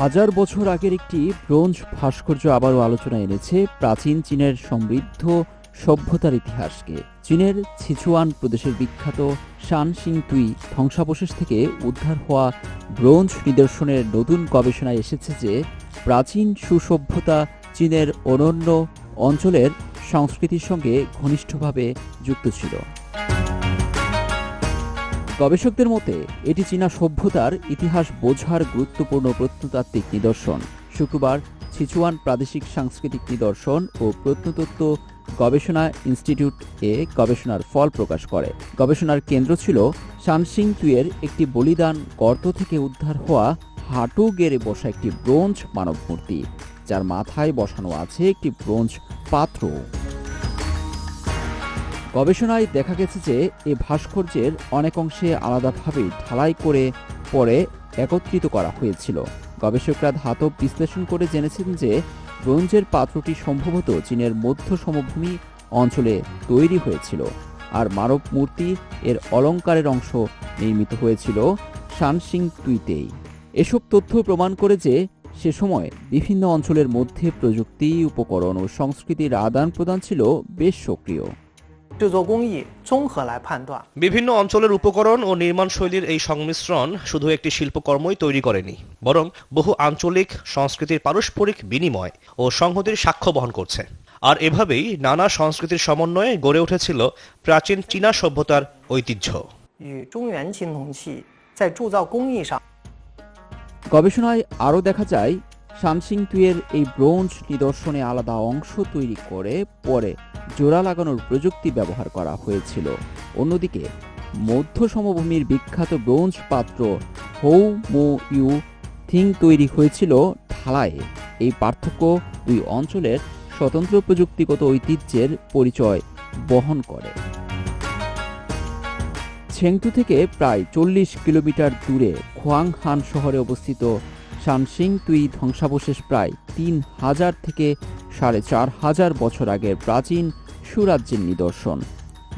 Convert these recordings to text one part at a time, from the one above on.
হাজার বছর আগের একটি ব্রোঞ্জ ভাস্কর্য আবারও আলোচনায় এনেছে প্রাচীন চীনের সমৃদ্ধ সভ্যতার ইতিহাসকে। চীনের সিচুয়ান প্রদেশের বিখ্যাত শানসিংতুই ধ্বংসাবশেষ থেকে উদ্ধার হওয়া ব্রোঞ্জ নিদর্শনের নতুন গবেষণায় এসেছে যে প্রাচীন সুসভ্যতা চীনের অনন্য অঞ্চলের সংস্কৃতির সঙ্গে ঘনিষ্ঠভাবে যুক্ত ছিল। গবেষকদের মতে এটি চীনা সভ্যতার ইতিহাস বোঝার গুরুত্বপূর্ণ প্রত্নতাত্ত্বিক নিদর্শন। শুক্রবার সিচুয়ান প্রাদেশিক সাংস্কৃতিক নিদর্শন ও প্রত্নতত্ত্ব গবেষণা ইনস্টিটিউট গবেষণার ফল প্রকাশ করে। গবেষণার কেন্দ্র ছিল শানসিংতুইয়ের একটি বলিদান গর্ত থেকে উদ্ধার হওয়া হাঁটু গেড়ে বসা একটি ব্রোঞ্জ মানব মূর্তি, যার মাথায় বসানো আছে একটি ব্রোঞ্জ পাত্র। গবেষণায় দেখা গেছে যে এ ভাস্কর্যের অনেক অংশে আলাদাভাবে ঢালাই করে পরে একত্রিত করা হয়েছিল। গবেষকরা ধাতব বিশ্লেষণ করে জেনেছেন যে ব্রোঞ্জের পাত্রটি সম্ভবত চীনের মধ্য সমভূমি অঞ্চলে তৈরি হয়েছিল, আর মানব মূর্তি এর অলঙ্কারের অংশ নির্মিত হয়েছিল শানসিংতুইতেই। এসব তথ্য প্রমাণ করে যে সে সময় বিভিন্ন অঞ্চলের মধ্যে প্রযুক্তি, উপকরণ ও সংস্কৃতির আদান প্রদান ছিল বেশ সক্রিয়। বিভিন্ন অঞ্চলের উপকরণ ও নির্মাণ শৈলীর এই সংমিশ্রণ শুধু একটি শিল্পকর্মই তৈরি করেনি, বরং বহু আঞ্চলিক সংস্কৃতির পারস্পরিক বিনিময় ও সংহতির সাক্ষ্য বহন করছে। আর এভাবেই নানা সংস্কৃতির সমন্বয়ে গড়ে উঠেছিল প্রাচীন চীনা সভ্যতার ঐতিহ্য। গবেষণায় আরও দেখা যায় শানসিংতুইয়ের এই ব্রোঞ্জ নিদর্শনে আলাদা অংশ তৈরি করে পরে জোড়া লাগানোর প্রযুক্তি ব্যবহার করা হয়েছিল। অন্যদিকে মধ্য সমভূমির বিখ্যাত ব্রোঞ্জ পাত্র হৌ মো ইউ থিং তৈরি হয়েছিল ঢালাইয়ে। এই পার্থক্য দুই অঞ্চলের স্বতন্ত্র প্রযুক্তিগত ঐতিহ্যের পরিচয় বহন করে। ছেংটু থেকে প্রায় 40 কিলোমিটার দূরে খোয়াংহান শহরে অবস্থিত শানসিংতুই ধ্বংসাবশেষ প্রায় 3000 থেকে 4500 বছর আগের প্রাচীন সুরাজ্যের নিদর্শন।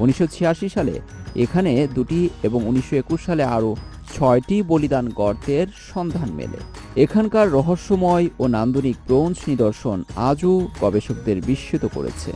1986 সালে এখানে দুটি এবং 1921 সালে আরও 6টি বলিদান গর্তের সন্ধান মেলে। এখানকার রহস্যময় ও নান্দনিক ব্রোঞ্জ নিদর্শন আজও গবেষকদের বিস্মিত করেছে।